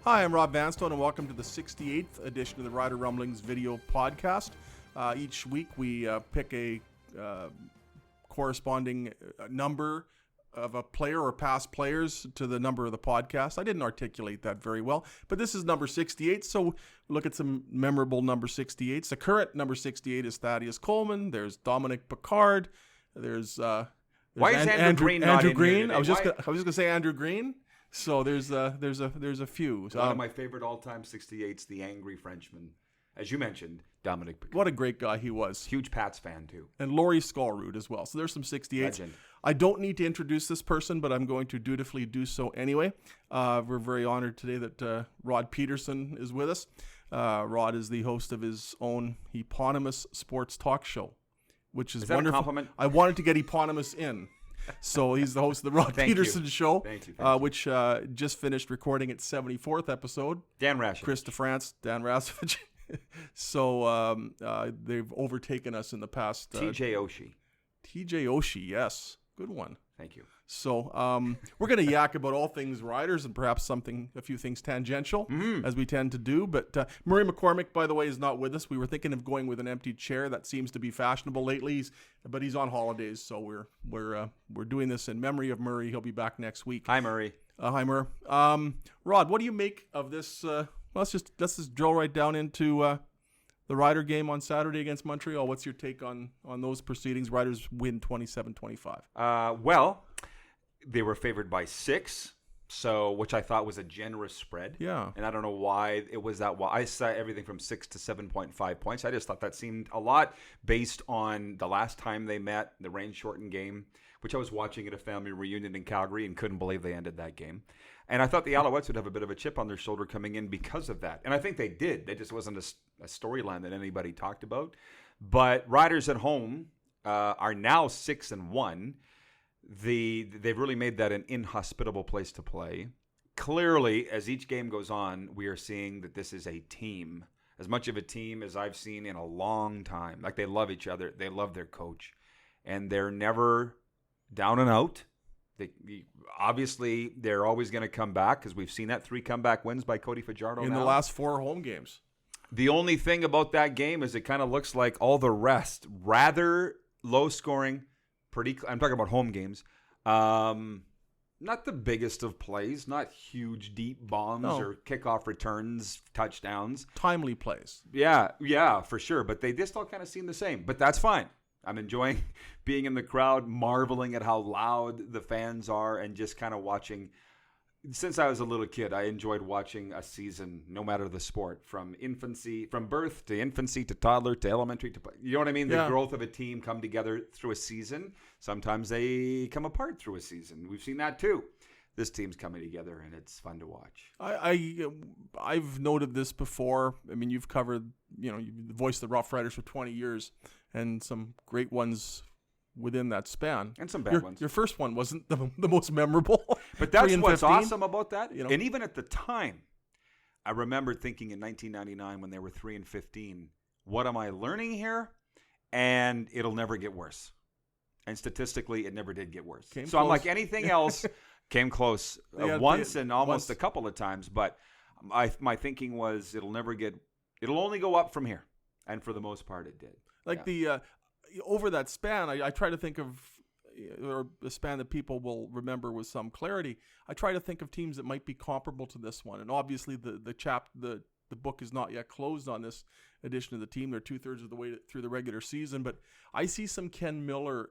Hi, I'm Rob Vanstone, and welcome to the 68th edition of the Rider Rumblings video podcast. Each week we pick a corresponding number of a player or past players to the number of the podcast. I didn't articulate that very well, but this is number 68, so we look at some memorable number 68s. The current number 68 is Thaddeus Coleman. There's Dominic Picard. There's why is Andrew Green not in here today? I was just gonna say Andrew Green. So there's a few. One of my favorite all-time 68s, the Angry Frenchman, as you mentioned, Dominic Picard. What a great guy he was. Huge Pats fan too. And Laurie Skolrud as well. So there's some 68s. Legend. I don't need to introduce this person, but I'm going to dutifully do so anyway. We're very honored today that Rod Pedersen is with us. Rod is the host of his own eponymous sports talk show, which is that wonderful. A compliment? I wanted to get eponymous in. So he's the host of the Rod Pedersen Show, Thank you. which just finished recording its 74th episode. Dan Rashovich. Chris DeFrance, Dan Rasovich. So they've overtaken us in the past. TJ Oshie. TJ Oshie, yes. Good one. Thank you. So we're going to yak about all things Riders and perhaps a few things tangential, as we tend to do. But Murray McCormick, by the way, is not with us. We were thinking of going with an empty chair. That seems to be fashionable lately. But he's on holidays, so we're doing this in memory of Murray. He'll be back next week. Hi, Murray. Hi, Murray. Rod, what do you make of this? Let's just drill right down into the Rider game on Saturday against Montreal. What's your take on those proceedings? Riders win 27-25. Well, they were favored by 6, which I thought was a generous spread. Yeah. And I don't know why it was that. Well, I saw everything from 6 to 7.5 points. I just thought that seemed a lot based on the last time they met, the rain-shortened game, which I was watching at a family reunion in Calgary and couldn't believe they ended that game. And I thought the Alouettes would have a bit of a chip on their shoulder coming in because of that. And I think they did. It just wasn't a storyline that anybody talked about. But Riders at home are now 6-1. They've really made that an inhospitable place to play. Clearly, as each game goes on, we are seeing that this is a team. As much of a team as I've seen in a long time. Like, they love each other. They love their coach. And they're never down and out. Obviously, they're always going to come back because we've seen that 3 comeback wins by Cody Fajardo in now. The last 4 home games. The only thing about that game is it kind of looks like all the rest. Rather low scoring, I'm talking about home games. Not the biggest of plays, not huge deep bombs or kickoff returns, touchdowns. Timely plays. Yeah, for sure. But they just all kind of seem the same. But that's fine. I'm enjoying being in the crowd, marveling at how loud the fans are, and just kind of watching. Since I was a little kid, I enjoyed watching a season, no matter the sport, from birth to infancy to toddler to elementary to, you know what I mean? The growth of a team come together through a season. Sometimes they come apart through a season. We've seen that too. This team's coming together, and it's fun to watch. I've noted this before. I mean, you've covered, you've voiced the Rough Riders for 20 years, and some great ones within that span. And some bad ones. Your first one wasn't the most memorable. But that's what's awesome about that. And even at the time, I remember thinking in 1999 when they were 3-15, what am I learning here? And it'll never get worse. And statistically, it never did get worse. I'm like, anything else came close once and almost a couple of times. But my thinking was it'll only go up from here. And for the most part, it did. Over that span, I try to think of, or the span that people will remember with some clarity, I try to think of teams that might be comparable to this one. And obviously the book is not yet closed on this edition of the team. They're 2/3 of the way through the regular season. But I see some Ken Miller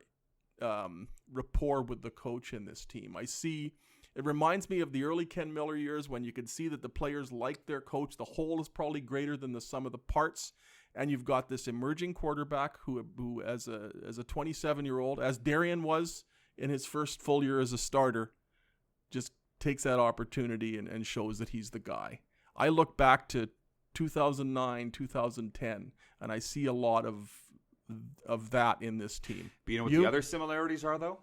rapport with the coach in this team. It reminds me of the early Ken Miller years when you could see that the players liked their coach. The whole is probably greater than the sum of the parts. And you've got this emerging quarterback who as a 27-year-old, as Darian was in his first full year as a starter, just takes that opportunity and shows that he's the guy. I look back to 2009, 2010, and I see a lot of that in this team. But you know what the other similarities are, though?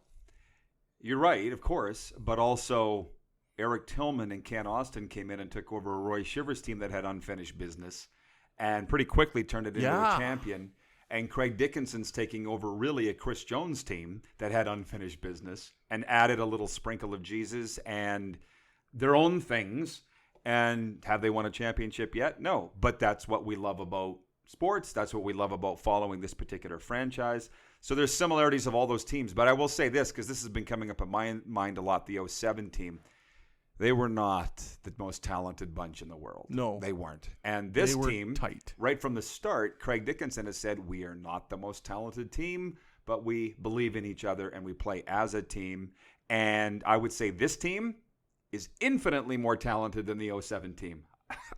You're right, of course, but also Eric Tillman and Ken Austin came in and took over a Roy Shivers team that had unfinished business and pretty quickly turned it into a champion. And Craig Dickinson's taking over really a Chris Jones team that had unfinished business and added a little sprinkle of Jesus and their own things. And have they won a championship yet? No. But that's what we love about sports. That's what we love about following this particular franchise. So there's similarities of all those teams. But I will say this, because this has been coming up in my mind a lot, the 07 team. They were not the most talented bunch in the world. No. They weren't. And this team, tight. right from the start, Craig Dickinson has said, we are not the most talented team, but we believe in each other and we play as a team. And I would say this team is infinitely more talented than the 07 team.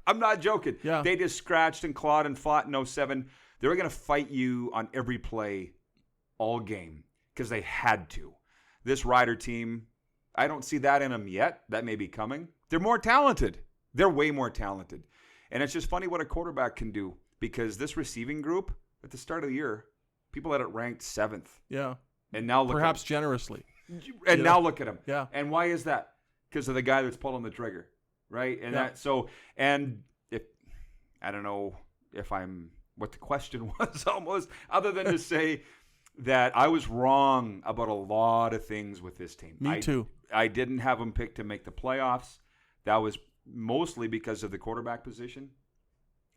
I'm not joking. Yeah. They just scratched and clawed and fought in 07. They were going to fight you on every play all game because they had to. This Rider team, I don't see that in them yet. That may be coming. They're more talented. They're way more talented. And it's just funny what a quarterback can do, because this receiving group at the start of the year, people had it ranked 7th. Yeah. And now look perhaps at generously. And now look at him. Yeah. And why is that? Because of the guy that's pulling the trigger, right? And if I don't know if I'm what the question was almost, other than to say that I was wrong about a lot of things with this team. Me too. I didn't have them picked to make the playoffs. That was mostly because of the quarterback position,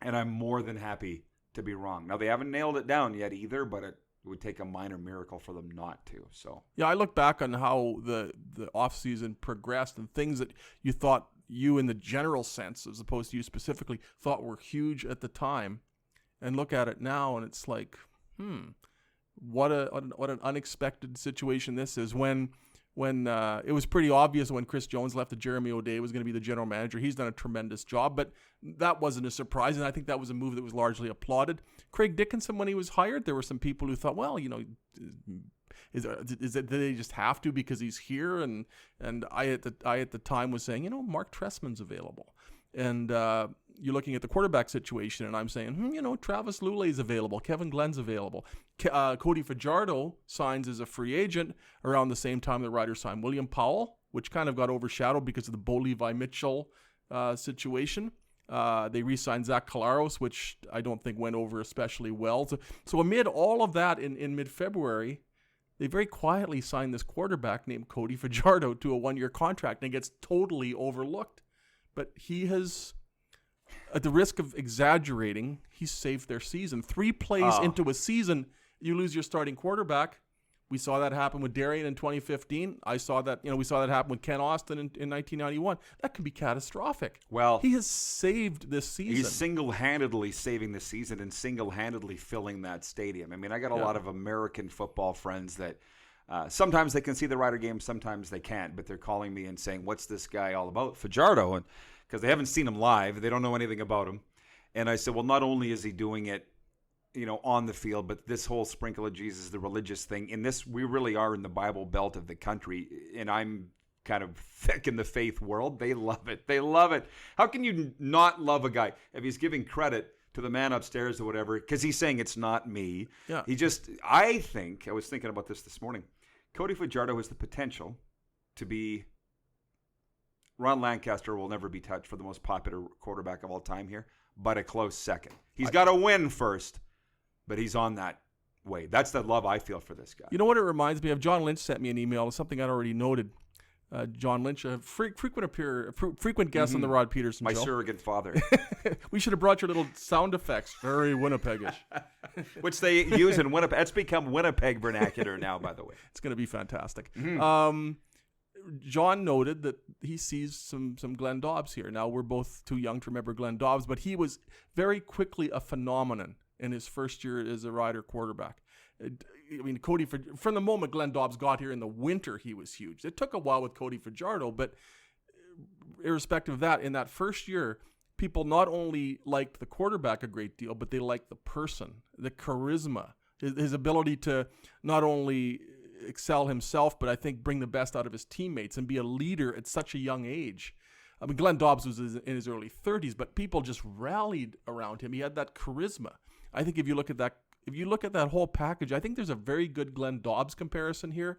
and I'm more than happy to be wrong. Now, they haven't nailed it down yet either, but it would take a minor miracle for them not to. So yeah, I look back on how the offseason progressed and things that you thought, you in the general sense, as opposed to you specifically, thought were huge at the time, and look at it now, and it's like, what an unexpected situation this is. When it was pretty obvious when Chris Jones left that Jeremy O'Day was going to be the general manager. He's done a tremendous job, but that wasn't a surprise, and I think that was a move that was largely applauded. Craig Dickinson, when he was hired, there were some people who thought, well, did they just have to because he's here? And I at the time was saying, Mark Trestman's available, and you're looking at the quarterback situation, and I'm saying, Travis Lulay's available, Kevin Glenn's available. Cody Fajardo signs as a free agent around the same time the Riders signed William Powell, which kind of got overshadowed because of the Bo Levi Mitchell situation. They re-signed Zach Collaros, which I don't think went over especially well. So amid all of that in mid-February, they very quietly signed this quarterback named Cody Fajardo to a 1-year contract, and it gets totally overlooked. But he has, at the risk of exaggerating, he's saved their season. 3 plays into a season, you lose your starting quarterback. We saw that happen with Darian in 2015. We saw that happen with Ken Austin in 1991. That can be catastrophic. Well, he has saved this season. He's single-handedly saving the season and single-handedly filling that stadium. I mean, I got a lot of American football friends that sometimes they can see the Rider game, sometimes they can't, but they're calling me and saying, what's this guy all about? Fajardo, and because they haven't seen him live, they don't know anything about him. And I said, well, not only is he doing it, on the field, but this whole sprinkle of Jesus, the religious thing, in this, we really are in the Bible Belt of the country, and I'm kind of thick in the faith world. They love it. They love it. How can you not love a guy if he's giving credit to the man upstairs or whatever, because he's saying it's not me. Yeah. I was thinking about this morning, Cody Fajardo has the potential to be, Ron Lancaster will never be touched for the most popular quarterback of all time here, but a close second. He's got to win first. But he's on that way. That's the love I feel for this guy. You know what it reminds me of? John Lynch sent me an email, something I'd already noted. John Lynch, a frequent guest on the Rod Pedersen show. My show. surrogate father. We should have brought your little sound effects. Very Winnipegish. Which they use in Winnipeg. It's become Winnipeg vernacular now, by the way. It's going to be fantastic. Mm-hmm. John noted that he sees some Glenn Dobbs here. Now, we're both too young to remember Glenn Dobbs, but he was very quickly a phenomenon in his first year as a Rider quarterback. I mean, from the moment Glenn Dobbs got here in the winter, he was huge. It took a while with Cody Fajardo, but irrespective of that, in that first year, people not only liked the quarterback a great deal, but they liked the person, the charisma, his ability to not only excel himself, but I think bring the best out of his teammates and be a leader at such a young age. I mean, Glenn Dobbs was in his early 30s, but people just rallied around him. He had that charisma. I think if you look at that whole package, I think there's a very good Glenn Dobbs comparison here,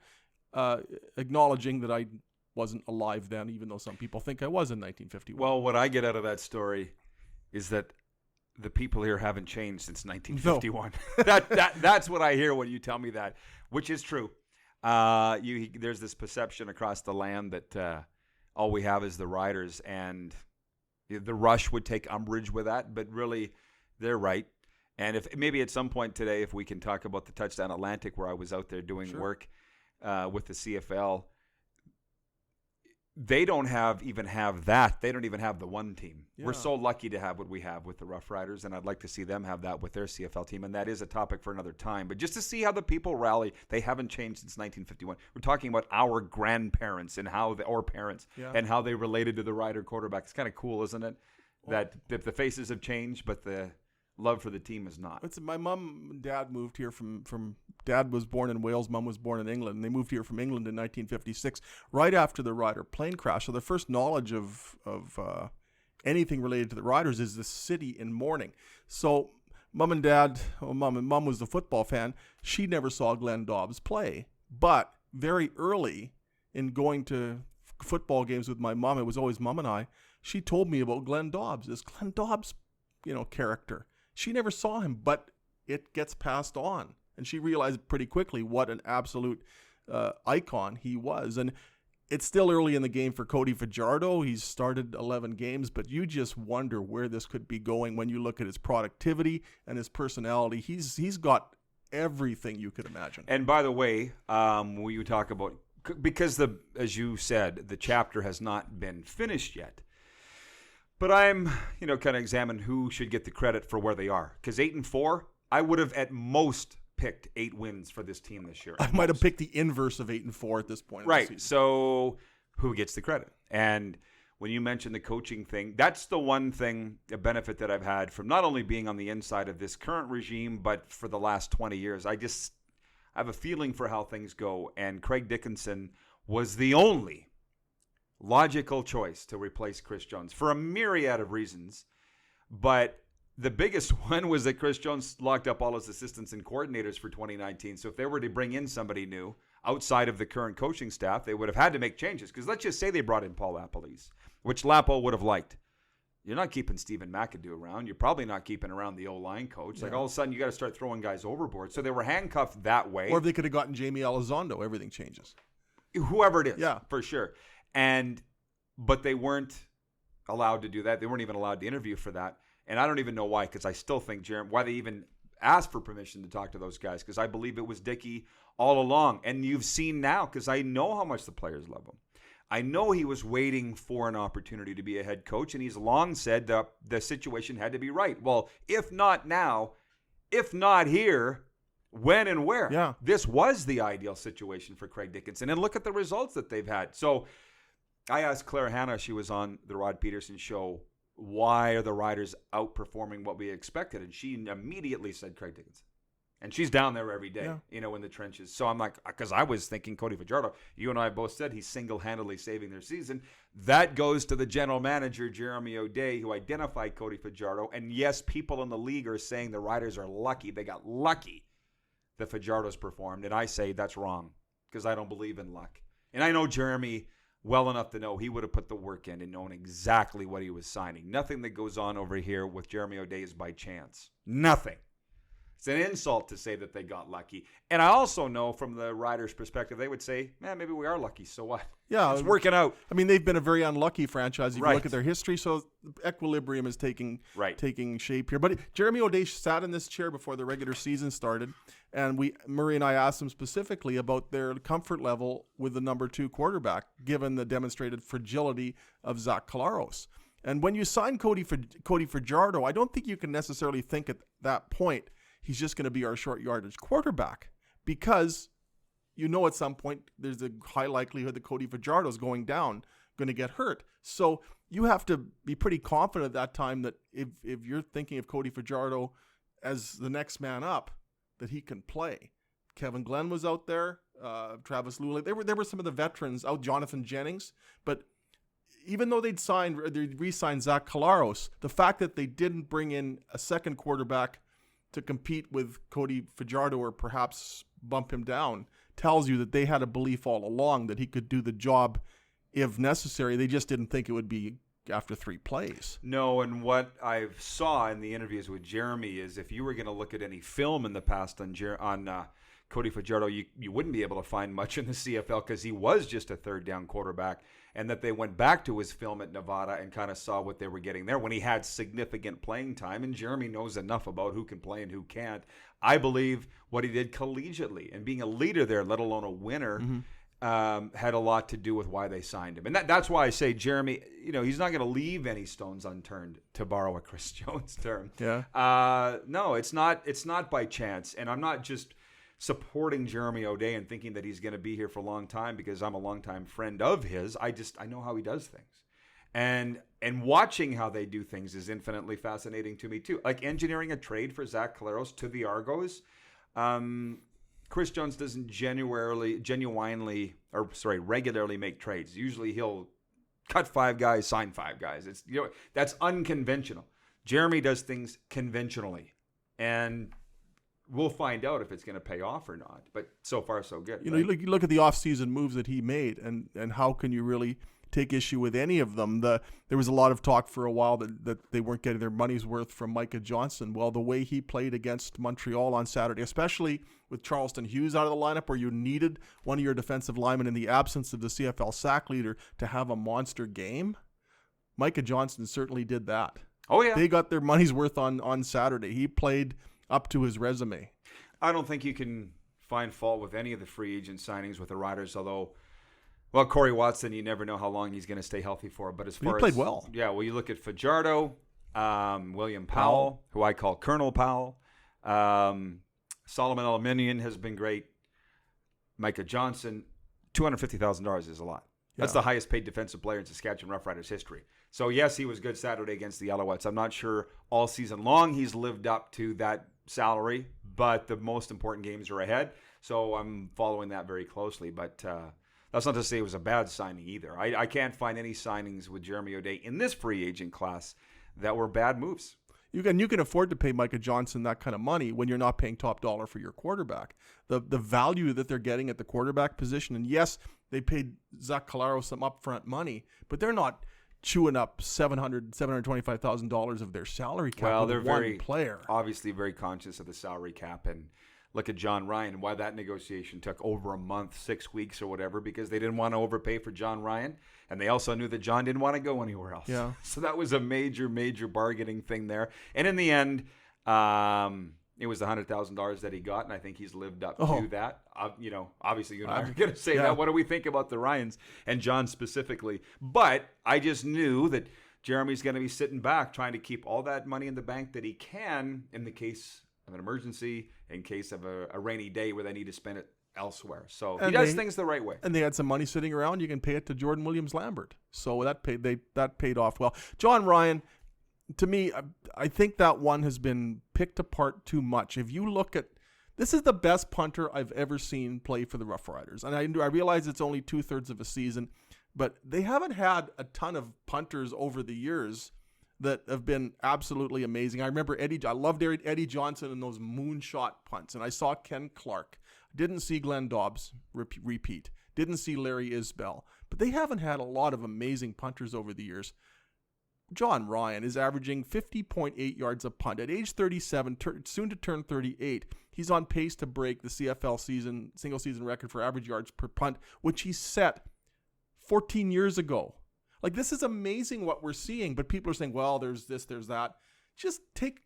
acknowledging that I wasn't alive then, even though some people think I was in 1951. Well, what I get out of that story is that the people here haven't changed since 1951. No. That's what I hear when you tell me that, which is true. There's this perception across the land that all we have is the Riders, and the Rush would take umbrage with that, but really, they're right. And if maybe at some point today, if we can talk about the Touchdown Atlantic, where I was out there doing work with the CFL, they don't even have that. They don't even have the one team. Yeah. We're so lucky to have what we have with the Rough Riders, and I'd like to see them have that with their CFL team, and that is a topic for another time. But just to see how the people rally, they haven't changed since 1951. We're talking about our grandparents and or parents and how they related to the Rider quarterback. It's kind of cool, isn't it? That the faces have changed, but the love for the team is not. My mom and dad moved here from dad was born in Wales, mom was born in England, and they moved here from England in 1956, right after the Ryder plane crash. So their first knowledge of anything related to the Riders is the city in mourning. So mom was the football fan. She never saw Glenn Dobbs play, but very early in going to football games with my mom, it was always mom and I, she told me about Glenn Dobbs, this Glenn Dobbs, character. She never saw him, but it gets passed on. And she realized pretty quickly what an absolute icon he was. And it's still early in the game for Cody Fajardo. He's started 11 games, but you just wonder where this could be going when you look at his productivity and his personality. He's got everything you could imagine. And by the way, when you talk about, because as you said, the chapter has not been finished yet. But I'm, kind of examine who should get the credit for where they are. Because 8-4, I would have at most picked 8 wins for this team this year. I might have picked the inverse of 8-4 at this point. Right. So who gets the credit? And when you mentioned the coaching thing, that's the one thing, a benefit that I've had from not only being on the inside of this current regime, but for the last 20 years. I have a feeling for how things go. And Craig Dickinson was the only logical choice to replace Chris Jones for a myriad of reasons. But the biggest one was that Chris Jones locked up all his assistants and coordinators for 2019. So if they were to bring in somebody new outside of the current coaching staff, they would have had to make changes. Because let's just say they brought in Paul Lapalese, which Lapo would have liked. You're not keeping Stephen McAdoo around. You're probably not keeping around the O-line coach. Like all of a sudden you got to start throwing guys overboard. So they were handcuffed that way. Or if they could have gotten Jamie Elizondo, everything changes. Whoever it is, for sure. But they weren't allowed to do that. They weren't even allowed to interview for that. And I don't even know why, because I still think why they even asked for permission to talk to those guys, because I believe it was Dickey all along. And you've seen now, because I know how much the players love him. I know he was waiting for an opportunity to be a head coach, and he's long said that the situation had to be right. Well, if not now, if not here, when and where? Yeah. This was the ideal situation for Craig Dickinson. And look at the results that they've had. So I asked Claire Hanna, she was on the Rod Pedersen show, why are the Riders outperforming what we expected? And she immediately said Craig Dickinson. And she's down there every day, in the trenches. So I'm like, because I was thinking Cody Fajardo, you and I both said he's single-handedly saving their season. That goes to the general manager, Jeremy O'Day, who identified Cody Fajardo. And yes, people in the league are saying the Riders are lucky. They got lucky that Fajardo's performed. And I say that's wrong, because I don't believe in luck. And I know Jeremy well enough to know he would have put the work in and known exactly what he was signing. Nothing that goes on over here with Jeremy O'Day is by chance. Nothing. It's an insult to say that they got lucky. And I also know from the Riders' perspective, they would say, man, maybe we are lucky. So what? Yeah. It's working out. I mean, they've been a very unlucky franchise if you look at their history. So equilibrium is taking shape here. But Jeremy O'Day sat in this chair before the regular season started. And Murray and I asked him specifically about their comfort level with the number 2 quarterback, given the demonstrated fragility of Zach Collaros. And when you sign Cody Fajardo, I don't think you can necessarily think at that point he's just going to be our short yardage quarterback, because at some point there's a high likelihood that Cody Fajardo is going to get hurt. So you have to be pretty confident at that time that if you're thinking of Cody Fajardo as the next man up, that he can play. Kevin Glenn was out there, Travis Luley. There were some of the veterans out, Jonathan Jennings, but even though they'd re-signed Zach Collaros, the fact that they didn't bring in a second quarterback to compete with Cody Fajardo or perhaps bump him down tells you that they had a belief all along that he could do the job if necessary. They just didn't think it would be after 3 plays. No, and what I saw in the interviews with Jeremy is if you were going to look at any film in the past on Cody Fajardo, you wouldn't be able to find much in the CFL because he was just a third down quarterback, and that they went back to his film at Nevada and kind of saw what they were getting there when he had significant playing time. And Jeremy knows enough about who can play and who can't. I believe what he did collegiately and being a leader there, let alone a winner, had a lot to do with why they signed him. And that's why I say Jeremy, he's not going to leave any stones unturned, to borrow a Chris Jones term. Yeah. No, it's not by chance. And I'm not just supporting Jeremy O'Day and thinking that he's going to be here for a long time because I'm a longtime friend of his. I know how he does things. And watching how they do things is infinitely fascinating to me too. Like engineering a trade for Zach Collaros to the Argos. Chris Jones doesn't regularly make trades. Usually he'll cut 5 guys, sign 5 guys. It's that's unconventional. Jeremy does things conventionally, and we'll find out if it's going to pay off or not. But so far, so good. You look at the offseason moves that he made, and how can you really take issue with any of them? There was a lot of talk for a while that they weren't getting their money's worth from Micah Johnson. Well, the way he played against Montreal on Saturday, especially with Charleston Hughes out of the lineup, where you needed one of your defensive linemen in the absence of the CFL sack leader to have a monster game, Micah Johnson certainly did that. Oh, yeah. They got their money's worth on Saturday. He played up to his resume. I don't think you can find fault with any of the free agent signings with the Riders, although, well, Corey Watson, you never know how long he's going to stay healthy for. But he played well. Yeah, well, you look at Fajardo, William Powell, who I call Colonel Powell. Solomon Aluminian has been great. Micah Johnson, $250,000 is a lot. That's the highest paid defensive player in Saskatchewan-Roughriders history. So, yes, he was good Saturday against the Alouettes. I'm not sure all season long he's lived up to that salary, but the most important games are ahead. So I'm following that very closely. But that's not to say it was a bad signing either. I can't find any signings with Jeremy O'Day in this free agent class that were bad moves. You can afford to pay Micah Johnson that kind of money when you're not paying top dollar for your quarterback. The value that they're getting at the quarterback position, and yes, they paid Zach Collaros some upfront money, but they're not chewing up $725,000 of their salary cap. Well, they're obviously very conscious of the salary cap, and look at John Ryan, why that negotiation took over a month, 6 weeks or whatever, because they didn't want to overpay for John Ryan, and they also knew that John didn't want to go anywhere else. Yeah. So that was a major, major bargaining thing there. And in the end, it was the $100,000 that he got, and I think he's lived up to that. Obviously, you and I are going to say that. What do we think about the Ryans and John specifically? But I just knew that Jeremy's going to be sitting back trying to keep all that money in the bank that he can in the case of an emergency, in case of a rainy day where they need to spend it elsewhere. So he does things the right way. And they had some money sitting around. You can pay it to Jordan Williams-Lambert. So that paid off well. John Ryan, to me, I think that one has been picked apart too much. If you look at, this is the best punter I've ever seen play for the Rough Riders. And I realize it's only 2/3 of a season, but they haven't had a ton of punters over the years that have been absolutely amazing. I remember I loved Eddie Johnson and those moonshot punts. And I saw Ken Clark. Didn't see Glenn Dobbs repeat. Didn't see Larry Isbell. But they haven't had a lot of amazing punters over the years. John Ryan is averaging 50.8 yards a punt. At age 37, soon to turn 38, he's on pace to break the CFL single season record for average yards per punt, which he set 14 years ago. Like, this is amazing what we're seeing, but people are saying, well, there's this, there's that. Just take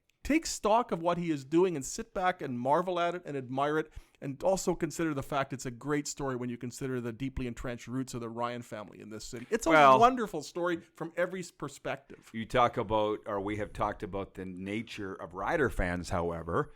stock of what he is doing and sit back and marvel at it and admire it, and also consider the fact it's a great story when you consider the deeply entrenched roots of the Ryan family in this city. It's a wonderful story from every perspective. We have talked about the nature of Rider fans, however.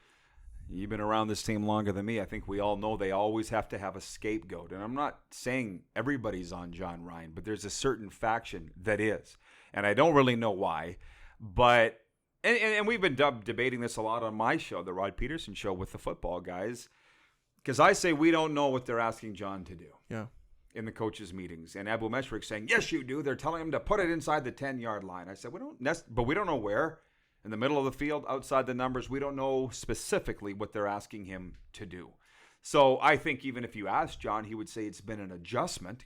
You've been around this team longer than me. I think we all know they always have to have a scapegoat. And I'm not saying everybody's on John Ryan, but there's a certain faction that is. And I don't really know why. But, and we've been debating this a lot on my show, the Rod Pedersen show with the football guys. Because I say we don't know what they're asking John to do. Yeah. In the coaches' meetings. And Abu Meshrick's saying, yes, you do. They're telling him to put it inside the 10-yard line. I said, we don't know where. In the middle of the field, outside the numbers, we don't know specifically what they're asking him to do. So I think even if you ask John, he would say it's been an adjustment.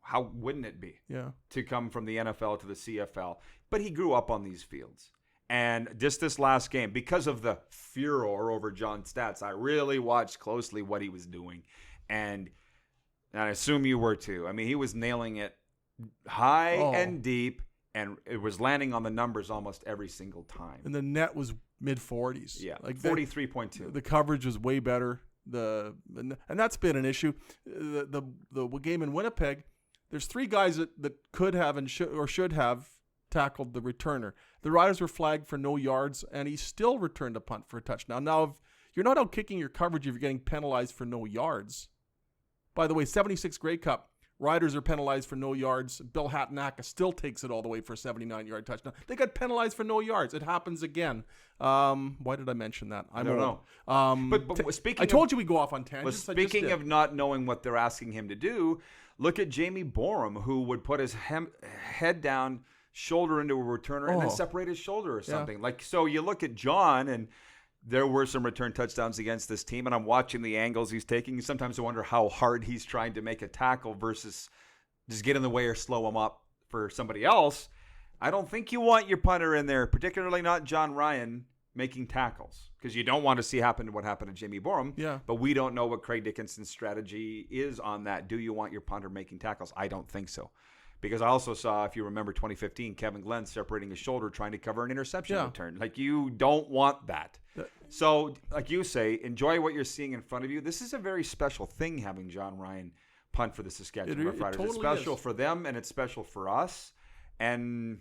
How wouldn't it be? Yeah. To come from the NFL to the CFL. But he grew up on these fields. And just this last game, because of the furor over John's stats, I really watched closely what he was doing. And I assume you were too. I mean, he was nailing it high and deep, and it was landing on the numbers almost every single time. And the net was mid-40s. Yeah, like 43.2. The coverage was way better. And that's been an issue. The game in Winnipeg, there's 3 guys that could have and should have tackled the returner. The Riders were flagged for no yards, and he still returned a punt for a touchdown. Now, if you're not out kicking your coverage if you're getting penalized for no yards. By the way, 76 Grey Cup, Riders are penalized for no yards. Bill Hattanaka still takes it all the way for a 79-yard touchdown. They got penalized for no yards. It happens again. Why did I mention that? I don't know. But speaking I told you we'd go off on tangents. Speaking of not knowing what they're asking him to do, look at Jamie Borum, who would put his head down, shoulder into a returner, and then separate his shoulder or something. So you look at John, and there were some return touchdowns against this team, and I'm watching the angles he's taking. Sometimes I wonder how hard he's trying to make a tackle versus just get in the way or slow him up for somebody else. I don't think you want your punter in there, particularly not John Ryan, making tackles, because you don't want to see what happened to Jamie Borum. Yeah. But we don't know what Craig Dickinson's strategy is on that. Do you want your punter making tackles? I don't think so. Because I also saw, if you remember 2015, Kevin Glenn separating his shoulder trying to cover an interception return. You don't want that. So, like you say, enjoy what you're seeing in front of you. This is a very special thing, having John Ryan punt for the Saskatchewan-Roughriders. Totally it's special for them, and it's special for us. And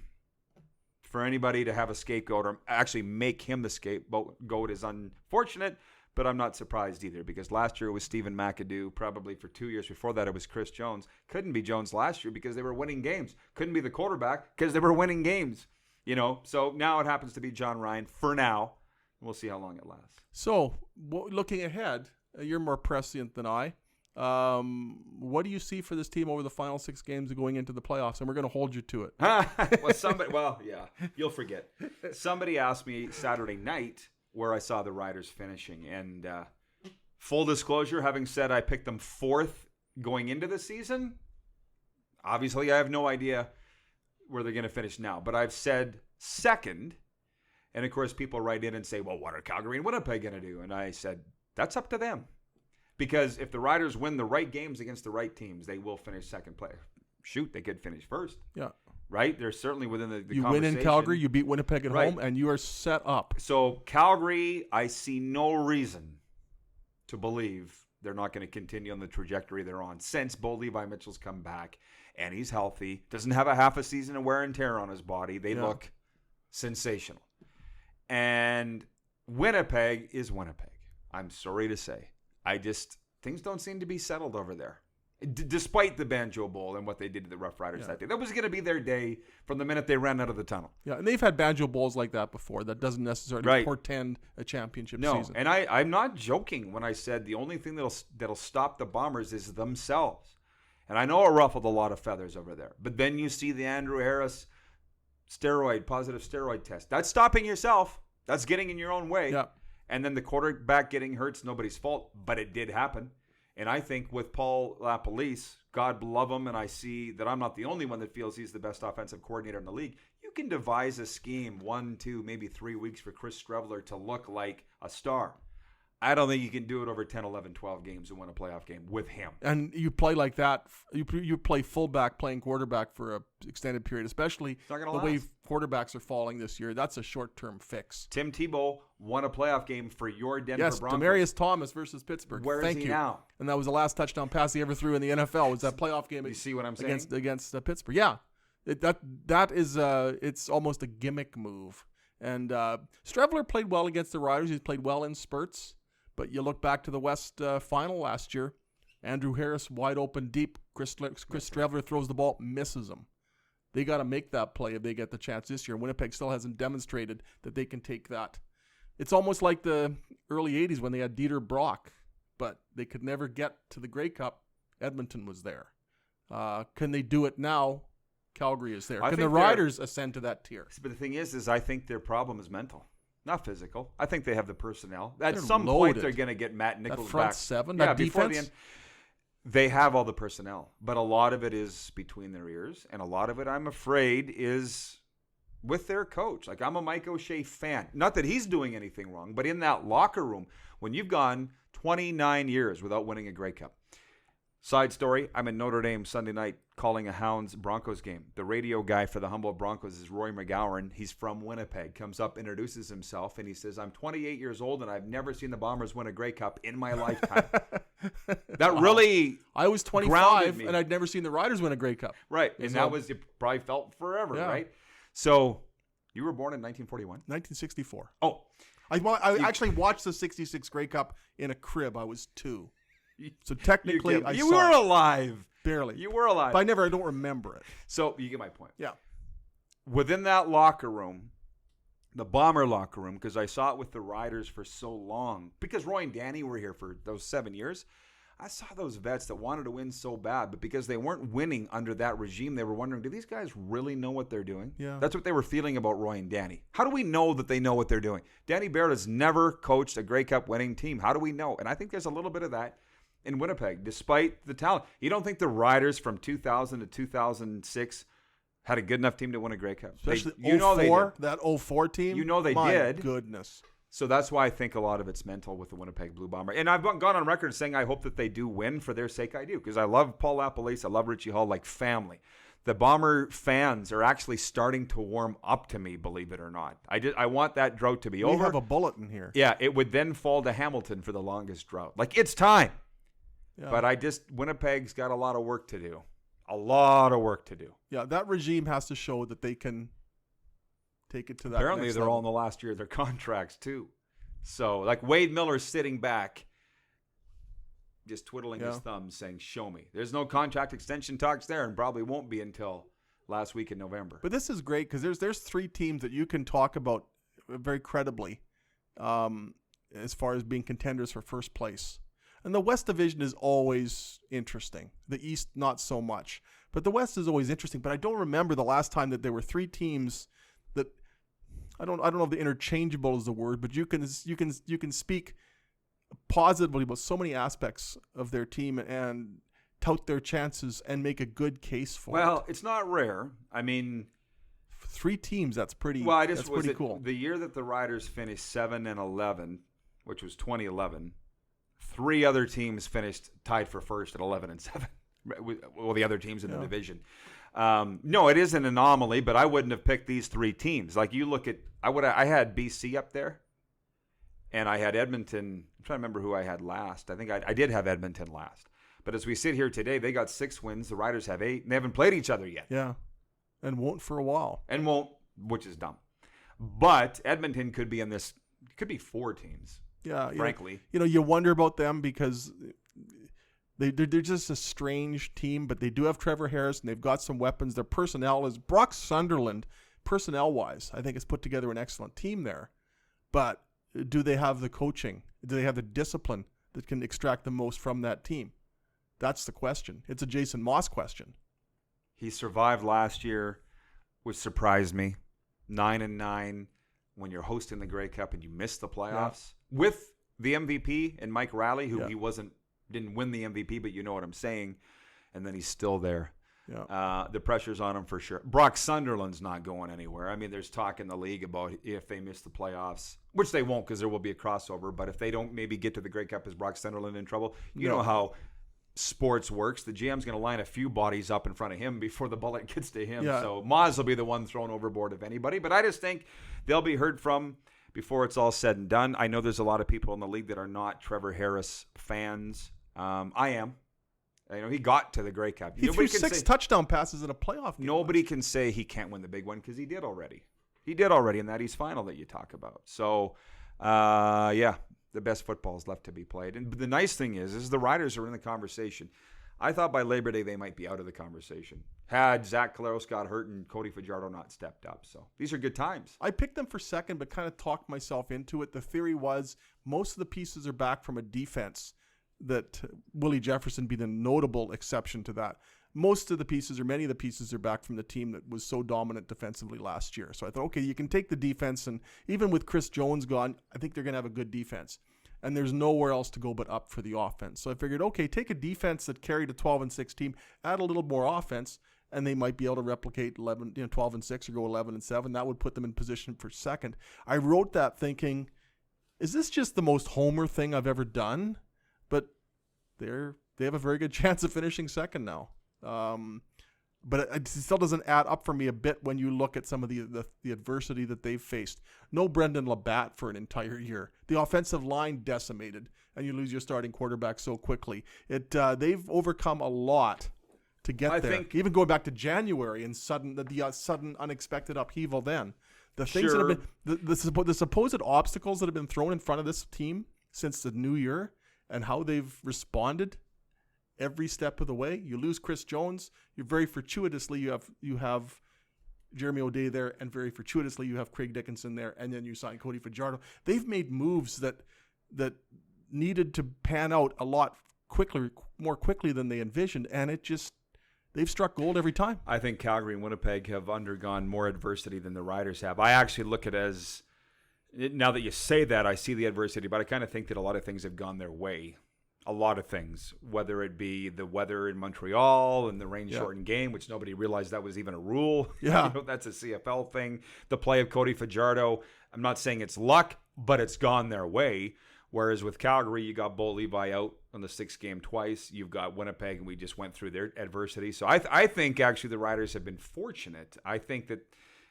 for anybody to have a scapegoat or actually make him the scapegoat is unfortunate. But I'm not surprised either, because last year it was Stephen McAdoo. Probably for 2 years before that it was Chris Jones. Couldn't be Jones last year because they were winning games. Couldn't be the quarterback because they were winning games. So now it happens to be John Ryan for now. We'll see how long it lasts. So looking ahead, you're more prescient than I. What do you see for this team over the final 6 games of going into the playoffs? And we're going to hold you to it. You'll forget. Somebody asked me Saturday night where I saw the Riders finishing. And full disclosure, having said I picked them 4th going into the season, obviously I have no idea where they're going to finish now. But I've said 2nd. And, of course, people write in and say, well, what are Calgary and Winnipeg going to do? And I said, that's up to them. Because if the Riders win the right games against the right teams, they will finish 2nd place. Shoot, they could finish 1st. Yeah. Right? They're certainly within the You win in Calgary, you beat Winnipeg at home, and you are set up. So Calgary, I see no reason to believe they're not going to continue on the trajectory they're on since Bo Levi Mitchell's come back and he's healthy. Doesn't have a half a season of wear and tear on his body. They look sensational. And Winnipeg is Winnipeg. I'm sorry to say. Things don't seem to be settled over there. Despite the Banjo Bowl and what they did to the Rough Riders that day. That was going to be their day from the minute they ran out of the tunnel. Yeah, and they've had Banjo Bowls like that before. That doesn't necessarily portend a championship season. And I'm not joking when I said the only thing that'll stop the Bombers is themselves. And I know it ruffled a lot of feathers over there. But then you see the Andrew Harris positive steroid test. That's stopping yourself. That's getting in your own way. Yeah. And then the quarterback getting hurt's nobody's fault, but it did happen. And I think with Paul LaPolice, God love him, and I see that I'm not the only one that feels he's the best offensive coordinator in the league. You can devise a scheme 1, 2, maybe 3 weeks for Chris Streveler to look like a star. I don't think you can do it over 10, 11, 12 games and win a playoff game with him. And you play like that. You play fullback playing quarterback for an extended period, especially the way quarterbacks are falling this year. That's a short-term fix. Tim Tebow won a playoff game for your Denver Broncos. Demarius Thomas versus Pittsburgh. Where is he now? And that was the last touchdown pass he ever threw in the NFL. Was that playoff game? You see what I'm saying? Against Pittsburgh. Yeah, that is it's almost a gimmick move. And Streveler played well against the Riders. He's played well in spurts. But you look back to the West final last year, Andrew Harris wide open deep. Chris Streveler throws the ball, misses him. They got to make that play if they get the chance this year. Winnipeg still hasn't demonstrated that they can take that. It's almost like the early 80s when they had Dieter Brock, but they could never get to the Grey Cup. Edmonton was there. Can they do it now? Calgary is there. Can the Riders ascend to that tier? But the thing is I think their problem is mental. Not physical. I think they have the personnel. At some point, they're going to get Matt Nichols that front back. Seven, that defense? Before the end. They have all the personnel, but a lot of it is between their ears, and a lot of it, I'm afraid, is with their coach. Like, I'm a Mike O'Shea fan. Not that he's doing anything wrong, but in that locker room, when you've gone 29 years without winning a Grey Cup. Side story, I'm in Notre Dame Sunday night calling a Hounds-Broncos game. The radio guy for the Humboldt Broncos is Roy McGowan. He's from Winnipeg. Comes up, introduces himself, and he says, I'm 28 years old, and I've never seen the Bombers win a Grey Cup in my lifetime. That really I was 25, and I'd never seen the Riders win a Grey Cup. Right, and that was, it probably felt forever, right? So, you were born in 1941? 1964. Oh. I actually watched the 66 Grey Cup in a crib. I was 2. So technically, you were alive. Barely. You were alive. But I don't remember it. So you get my point. Yeah. Within that locker room, the Bomber locker room, because I saw it with the Riders for so long, because Roy and Danny were here for those 7 years, I saw those vets that wanted to win so bad, but because they weren't winning under that regime, they were wondering, do these guys really know what they're doing? Yeah. That's what they were feeling about Roy and Danny. How do we know that they know what they're doing? Danny Barrett has never coached a Grey Cup winning team. How do we know? And I think there's a little bit of that in Winnipeg, despite the talent. You don't think the Riders from 2000 to 2006 had a good enough team to win a Grey Cup? Especially they did. That 04 team. You know they My did. Goodness. So that's why I think a lot of it's mental with the Winnipeg Blue Bomber. And I've gone on record saying I hope that they do win. For their sake, I do. Because I love Paul LaPolice. I love Richie Hall like family. The Bomber fans are actually starting to warm up to me, believe it or not. I want that drought to be over. We have a bulletin here. Yeah, it would then fall to Hamilton for the longest drought. Like, it's time. Yeah. But Winnipeg's got a lot of work to do. A lot of work to do. Yeah, that regime has to show that they can take it to that Apparently, next they're level. all in the last year of their contracts, too. So, like, Wade Miller's sitting back, just twiddling his thumbs, saying, show me. There's no contract extension talks there, and probably won't be until last week in November. But this is great, because there's 3 teams that you can talk about very credibly as far as being contenders for first place. And the West Division is always interesting. The East, not so much. But the West is always interesting. But I don't remember the last time that there were 3 teams that I don't know if the interchangeable is the word, but you can speak positively about so many aspects of their team and tout their chances and make a good case for it. Well, it's not rare. I mean, 3 teams, that's pretty. Well, that's pretty cool. The year that the Riders finished 7-11, which was 2011. 3 other teams finished tied for first at 11-7. Well, the other teams in the division. No, it is an anomaly, but I wouldn't have picked these 3 teams. Like, you look at, I had BC up there, and I had Edmonton. I'm trying to remember who I had last. I think I did have Edmonton last. But as we sit here today, they got 6 wins. The Riders have 8, and they haven't played each other yet. Yeah, and won't for a while. And won't, which is dumb. But Edmonton could be in this. Could be 4 teams. Yeah, frankly, you wonder about them because they're just a strange team, but they do have Trevor Harris and they've got some weapons. Their personnel is Brock Sunderland, personnel-wise, I think has put together an excellent team there. But do they have the coaching? Do they have the discipline that can extract the most from that team? That's the question. It's a Jason Moss question. He survived last year, which surprised me. 9-9 when you're hosting the Grey Cup and you miss the playoffs with the MVP and Mike Riley, who he didn't win the MVP, but you know what I'm saying. And then he's still there. Yeah. The pressure's on him for sure. Brock Sunderland's not going anywhere. I mean, there's talk in the league about if they miss the playoffs, which they won't because there will be a crossover. But if they don't maybe get to the Grey Cup, is Brock Sunderland in trouble? You know how sports works. The GM's going to line a few bodies up in front of him before the bullet gets to him. Yeah. So Maz will be the one thrown overboard if anybody. But I just think they'll be heard from before it's all said and done. I know there's a lot of people in the league that are not Trevor Harris fans. I am. You know, he got to the Grey Cup. He threw 6 touchdown passes in a playoff game. Nobody can say he can't win the big one because he did already. He did already in that East Final that you talk about. So, the best football is left to be played. And the nice thing is the Riders are in the conversation. I thought by Labor Day they might be out of the conversation had Zach Caleros got hurt and Cody Fajardo not stepped up. So these are good times. I picked them for second, but kind of talked myself into it. The theory was most of the pieces are back from a defense, that Willie Jefferson be the notable exception to that. Most of the pieces, or many of the pieces, are back from the team that was so dominant defensively last year. So I thought, okay, you can take the defense, and even with Chris Jones gone, I think they're going to have a good defense. And there's nowhere else to go but up for the offense. So I figured, okay, take a defense that carried a 12-6 team, add a little more offense, and they might be able to replicate 12-6 or go 11-7. That would put them in position for second. I wrote that thinking, is this just the most homer thing I've ever done? But they have a very good chance of finishing second now. But it still doesn't add up for me a bit when you look at some of the adversity that they've faced. No Brendan Labatt for an entire year. The offensive line decimated, and you lose your starting quarterback so quickly. They've overcome a lot to get there. Think, even going back to January and the sudden unexpected upheaval then. The things that have been the supposed obstacles that have been thrown in front of this team since the new year and how they've responded every step of the way. You lose Chris Jones, you very fortuitously you have Jeremy O'Day there, and very fortuitously you have Craig Dickinson there, and then you sign Cody Fajardo. They've made moves that needed to pan out a lot more quickly than they envisioned, and they've struck gold every time. I think Calgary and Winnipeg have undergone more adversity than the Riders have. I actually look at it as, now that you say that, I see the adversity, but I kind of think that a lot of things have gone their way. A lot of things, whether it be the weather in Montreal and the rain-shortened game, which nobody realized that was even a rule. Yeah. That's a CFL thing. The play of Cody Fajardo, I'm not saying it's luck, but it's gone their way. Whereas with Calgary, you got Bo Levi out on the 6th game twice. You've got Winnipeg, and we just went through their adversity. So I think actually the Riders have been fortunate. I think that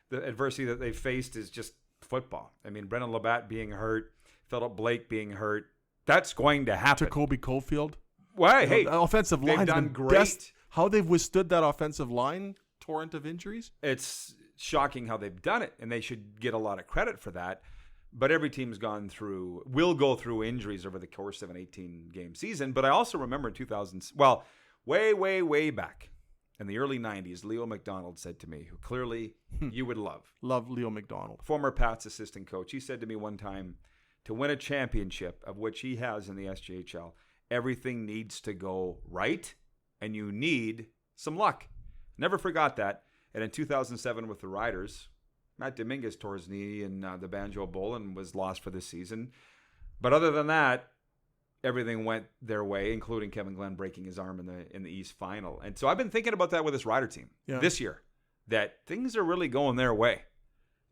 the adversity that they've faced is just football. I mean, Brendan Labatt being hurt, Philip Blake being hurt, that's going to happen. Jacoby Cofield. Well, hey, the offensive line they've done great. How they've withstood that offensive line torrent of injuries? It's shocking how they've done it, and they should get a lot of credit for that. But every team's will go through injuries over the course of an 18-game season. But I also remember in way back in the early 90s, Leo McDonald said to me, who clearly you would love. Love Leo McDonald. Former Pats assistant coach. He said to me one time, to win a championship, of which he has in the SJHL, everything needs to go right, and you need some luck. Never forgot that. And in 2007 with the Riders, Matt Dominguez tore his knee in the Banjo Bowl and was lost for the season. But other than that, everything went their way, including Kevin Glenn breaking his arm in the East Final. And so I've been thinking about that with this Rider team this year, that things are really going their way,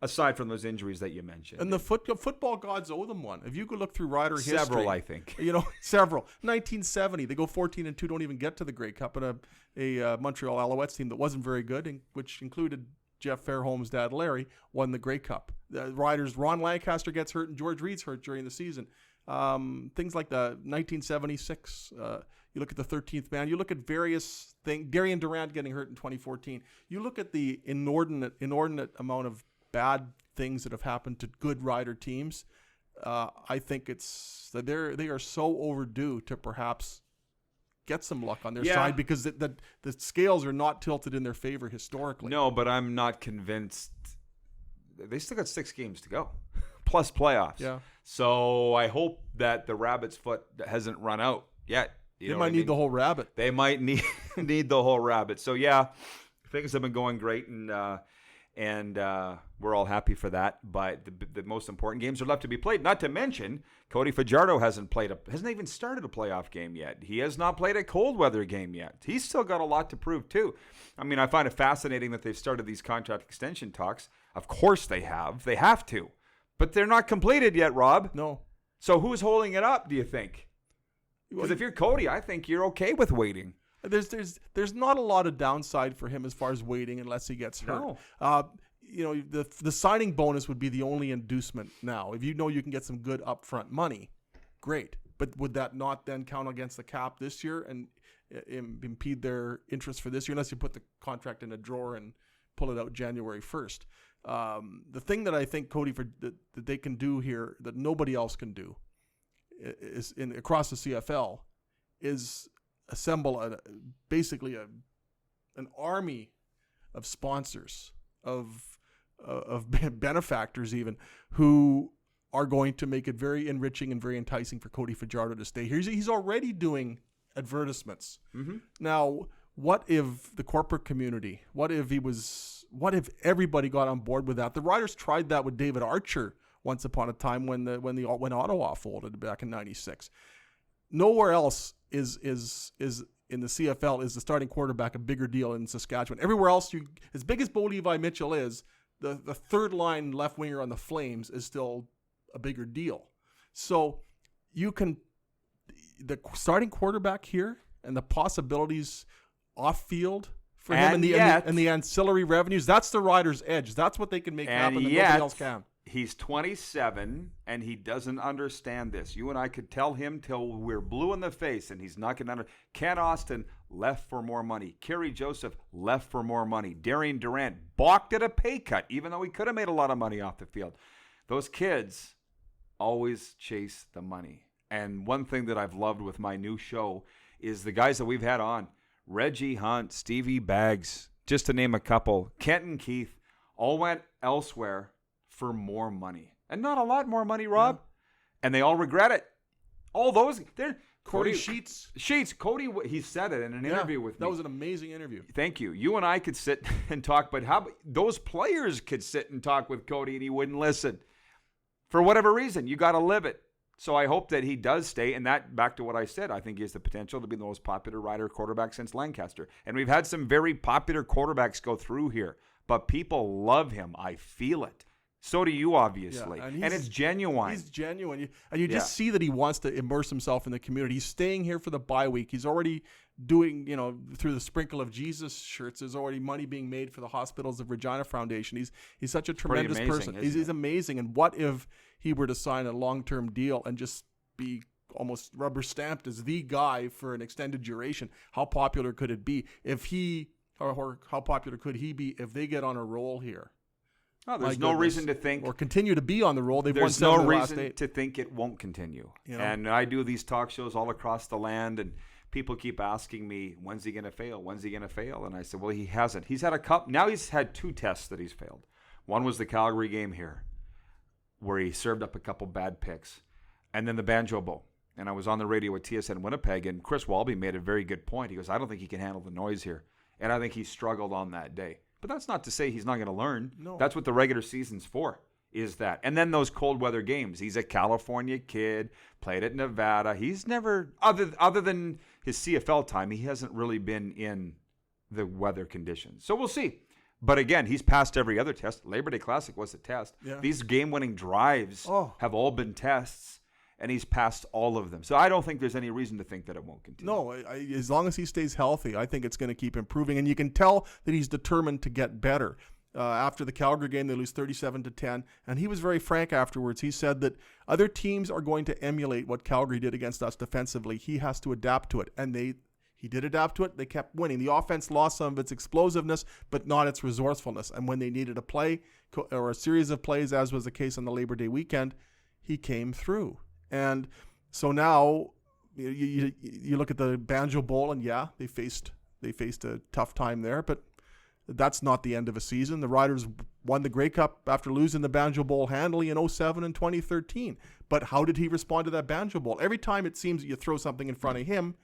aside from those injuries that you mentioned. And the football gods owe them one. If you could look through Rider history. Several, I think. Several. 1970, they go 14-2, don't even get to the Grey Cup, and a Montreal Alouettes team that wasn't very good, which included Jeff Fairholm's dad, Larry, won the Grey Cup. The Riders, Ron Lancaster gets hurt and George Reed's hurt during the season. Things like the 1976, you look at the 13th man, you look at various things, Darian Durant getting hurt in 2014. You look at the inordinate amount of bad things that have happened to good Rider teams. I think it's that they are so overdue to perhaps get some luck on their side, because the scales are not tilted in their favor historically. No, but I'm not convinced. They still got 6 games to go, plus playoffs. Yeah. So I hope that the rabbit's foot hasn't run out yet. They might need the whole rabbit. They might need the whole rabbit. So yeah, things have been going great, and we're all happy for that. But the most important games are left to be played. Not to mention, Cody Fajardo hasn't even started a playoff game yet. He has not played a cold weather game yet. He's still got a lot to prove too. I mean, I find it fascinating that they've started these contract extension talks. Of course they have. They have to. But they're not completed yet, Rob. No. So who's holding it up, do you think? Because if you're Cody, I think you're okay with waiting. There's not a lot of downside for him as far as waiting unless he gets hurt. No. The signing bonus would be the only inducement now. If you know you can get some good upfront money, great. But would that not then count against the cap this year and impede their interest for this year, unless you put the contract in a drawer and pull it out January 1st? The thing that I think Cody that they can do here that nobody else can do is across the CFL is assemble basically an army of sponsors, of benefactors even, who are going to make it very enriching and very enticing for Cody Fajardo to stay here. He's already doing advertisements. Mm-hmm. Now, what if the corporate community, what if everybody got on board with that? The Riders tried that with David Archer once upon a time when Ottawa folded back in '96. Nowhere else is in the CFL is the starting quarterback a bigger deal in Saskatchewan. Everywhere else, as big as Bo Levi Mitchell is, the third line left winger on the Flames is still a bigger deal. So the starting quarterback here and the possibilities off field for him and the ancillary revenues, that's the Riders' edge. That's what they can make happen that nobody else can. He's 27, and he doesn't understand this. You and I could tell him till we're blue in the face, and he's not going to understand. Ken Austin left for more money. Kerry Joseph left for more money. Darian Durant balked at a pay cut, even though he could have made a lot of money off the field. Those kids always chase the money. And one thing that I've loved with my new show is the guys that we've had on, Reggie Hunt, Stevie Baggs, just to name a couple, Kenton Keith, all went elsewhere for more money. And not a lot more money, Rob. Yeah. And they all regret it. All those. Cody Sheets. Cody, he said it in an interview with me. That was an amazing interview. Thank you. You and I could sit and talk, but how those players could sit and talk with Cody and he wouldn't listen. For whatever reason, you got to live it. So I hope that he does stay. And that, back to what I said, I think he has the potential to be the most popular Rider quarterback since Lancaster. And we've had some very popular quarterbacks go through here. But people love him. I feel it. So do you, obviously. Yeah, and it's genuine. He's genuine. And you just see that he wants to immerse himself in the community. He's staying here for the bye week. He's already doing, through the Sprinkle of Jesus shirts, there's already money being made for the Hospitals of Regina Foundation. He's such a tremendous person. He's amazing. And what if he were to sign a long-term deal and just be almost rubber stamped as the guy for an extended duration? How popular could it be or how popular could he be if they get on a roll here? Oh, there's no reason to think, or continue to be on the roll. There's no reason to think it won't continue. And I do these talk shows all across the land, and people keep asking me, "When's he going to fail? When's he going to fail?" And I said, "Well, he hasn't. He's had a couple. Now he's had 2 tests that he's failed. One was the Calgary game here, where he served up a couple bad picks, and then the Banjo Bowl. And I was on the radio with TSN Winnipeg, and Chris Walby made a very good point. He goes, "I don't think he can handle the noise here," and I think he struggled on that day. But that's not to say he's not going to learn. No. That's what the regular season's for, is that. And then those cold weather games. He's a California kid, played at Nevada. He's never, other than his CFL time, he hasn't really been in the weather conditions. So we'll see. But again, he's passed every other test. Labor Day Classic was a test. Yeah. These game-winning drives have all been tests. And he's passed all of them. So I don't think there's any reason to think that it won't continue. No, as long as he stays healthy, I think it's going to keep improving. And you can tell that he's determined to get better. After the Calgary game, they lose 37-10. And he was very frank afterwards. He said that other teams are going to emulate what Calgary did against us defensively. He has to adapt to it. And he did adapt to it. They kept winning. The offense lost some of its explosiveness, but not its resourcefulness. And when they needed a play or a series of plays, as was the case on the Labor Day weekend, he came through. And so now you look at the Banjo Bowl, and they faced a tough time there, but that's not the end of a season. The Riders won the Grey Cup after losing the Banjo Bowl handily in 2007 and 2013. But how did he respond to that Banjo Bowl? Every time it seems that you throw something in front of him,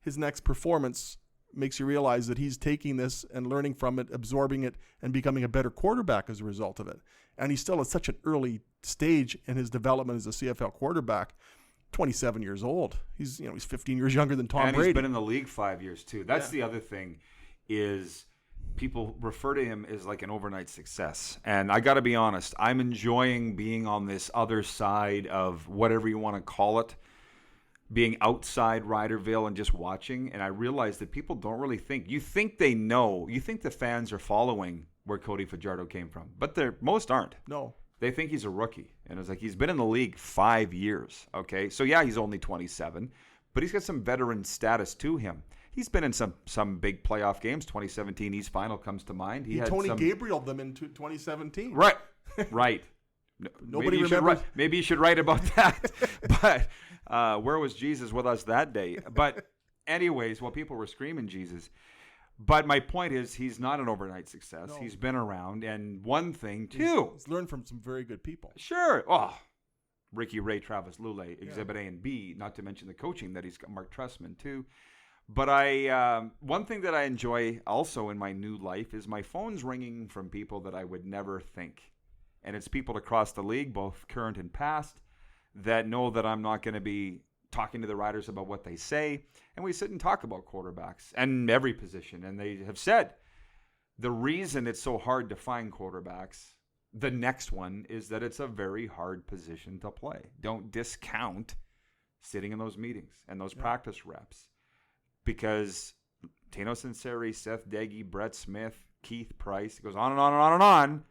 his next performance makes you realize that he's taking this and learning from it, absorbing it, and becoming a better quarterback as a result of it. And he's still at such an early stage in his development as a CFL quarterback, 27 years old. He's 15 years younger than Tom Brady. And he's been in the league 5 years too. That's the other thing, is people refer to him as like an overnight success. And I got to be honest, I'm enjoying being on this other side of whatever you want to call it, being outside Riderville and just watching. And I realize that people don't really think. You think they know. You think the fans are following where Cody Fajardo came from. But most aren't. No. They think he's a rookie. And it's like he's been in the league 5 years. Okay? So, he's only 27. But he's got some veteran status to him. He's been in some big playoff games. 2017 East Final comes to mind. He had Tony Gabriel them in 2017. Right. Right. Nobody remembers. Maybe you should write about that. But where was Jesus with us that day? But anyways, people were screaming Jesus. But my point is, he's not an overnight success. No. He's been around. And one thing, too. He's learned from some very good people. Sure. Ricky Ray, Travis Lule, Exhibit A and B, not to mention the coaching that he's got, Mark Trustman, too. But one thing that I enjoy also in my new life is my phone's ringing from people that I would never think. And it's people across the league, both current and past, that know that I'm not going to be talking to the Riders about what they say, and we sit and talk about quarterbacks and every position. And they have said the reason it's so hard to find quarterbacks, the next one, is that it's a very hard position to play. Don't discount sitting in those meetings and those practice reps, because Tino Sinceri, Seth Deggy, Brett Smith, Keith Price, it goes on and on and on and on,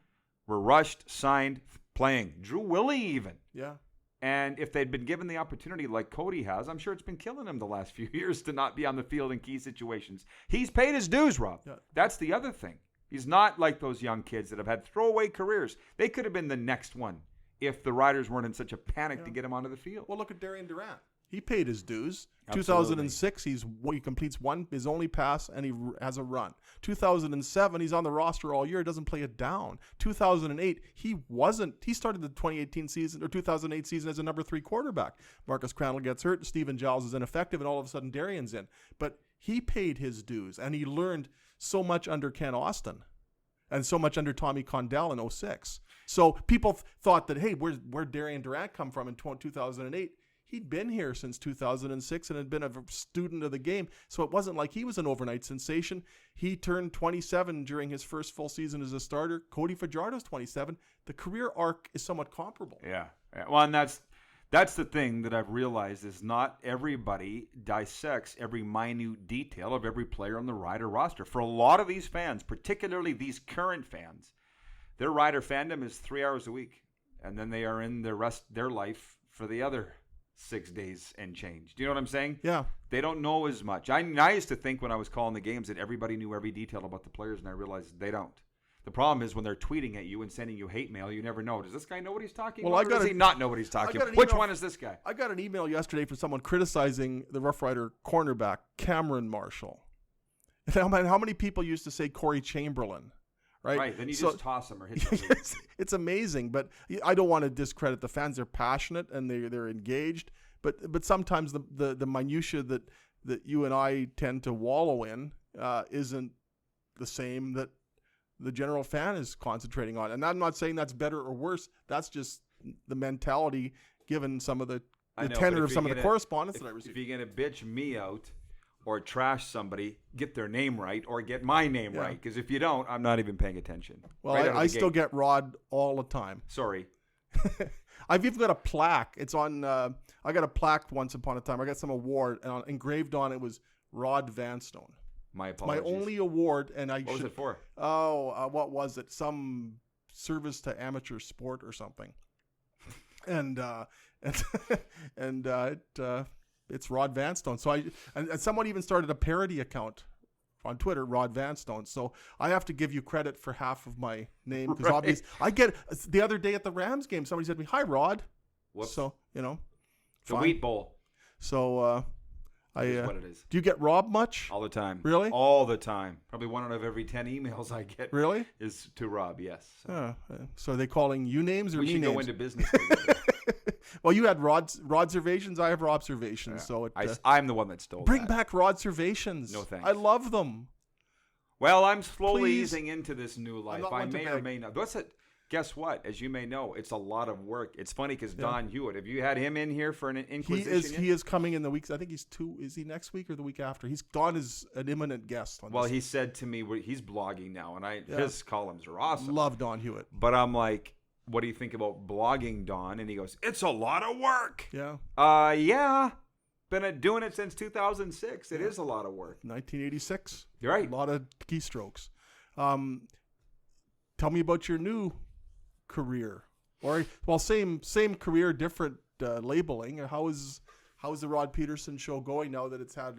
were rushed, signed, playing. Drew Willie even. Yeah. And if they'd been given the opportunity like Cody has, I'm sure it's been killing him the last few years to not be on the field in key situations. He's paid his dues, Rob. Yeah. That's the other thing. He's not like those young kids that have had throwaway careers. They could have been the next one if the Riders weren't in such a panic to get him onto the field. Well, look at Darian Durant. He paid his dues. Absolutely. 2006, he completes his only pass, and he has a run. 2007, he's on the roster all year. Doesn't play it down. 2008, he started the 2018 season or 2008 season as a number 3 quarterback. Marcus Crandall gets hurt. Stephen Giles is ineffective, and all of a sudden Darian's in. But he paid his dues, and he learned so much under Ken Austin and so much under Tommy Condell in 06. So people thought that, hey, where'd Darian Durant come from in 2008? He'd been here since 2006 and had been a student of the game. So it wasn't like he was an overnight sensation. He turned 27 during his first full season as a starter. Cody Fajardo's 27. The career arc is somewhat comparable. Yeah. Well, and that's the thing that I've realized is not everybody dissects every minute detail of every player on the Rider roster. For a lot of these fans, particularly these current fans, their Rider fandom is 3 hours a week. And then they are in their life for the other 6 days and change. Do you know what I'm saying? Yeah. They don't know as much. I used to think when I was calling the games that everybody knew every detail about the players, and I realized they don't. The problem is when they're tweeting at you and sending you hate mail, you never know. Does this guy know what he's talking about, or does he not know what he's talking about? Which one is this guy? I got an email yesterday from someone criticizing the Rough Rider cornerback, Cameron Marshall. How many people used to say Corey Chamberlain? Right. Then you just toss them or hit them. It's amazing, but I don't want to discredit the fans. They're passionate and they're engaged, but sometimes the minutia that you and I tend to wallow in isn't the same that the general fan is concentrating on. And I'm not saying that's better or worse. That's just the mentality given some of the tenor of some of the correspondence that I received. If you're going to bitch me out or trash somebody, get their name right or get my name right. Because if you don't, I'm not even paying attention. Well, I still get Rod all the time. Sorry. I've even got a plaque. It's on, I got a plaque once upon a time. I got some award, and engraved on it was Rod Vanstone. My apologies. My only award, and What was it for? What was it? Some service to amateur sport or something. And it's Rod Vanstone. So and someone even started a parody account on Twitter, Rod Vanstone. So I have to give you credit for half of my name, because obviously I get the other day at the Rams game, somebody said to me, "Hi, Rod." Whoops. So the fine. Wheat Bowl. So Is what it is. Do you get robbed much? All the time. Really? All the time. Probably 1 out of every 10 emails I get. Really? Is to Rob. Yes. So are they calling you names or we me should names? go into business together. Well, you had Rodservations. I have Robservations. So I'm the one that stole. Bring back Rodservations. No thanks. I love them. Well, I'm slowly Please. easing into this new life. not I one to may or beg. may not. Guess what? As you may know, it's a lot of work. It's funny because Don Hewitt, have you had him in here for an inquisition? He is coming in the weeks. I think he's 2. Is he next week or the week after? Don is an imminent guest on this. He said to me he's blogging now, and his columns are awesome. Love Don Hewitt. But I'm like, what do you think about blogging, Don? And he goes, it's a lot of work. Yeah. Yeah. Been doing it since 2006. It is a lot of work. 1986. You're right. A lot of keystrokes. Tell me about your new career, same career, different labeling. How is the Rod Pedersen show going now that it's had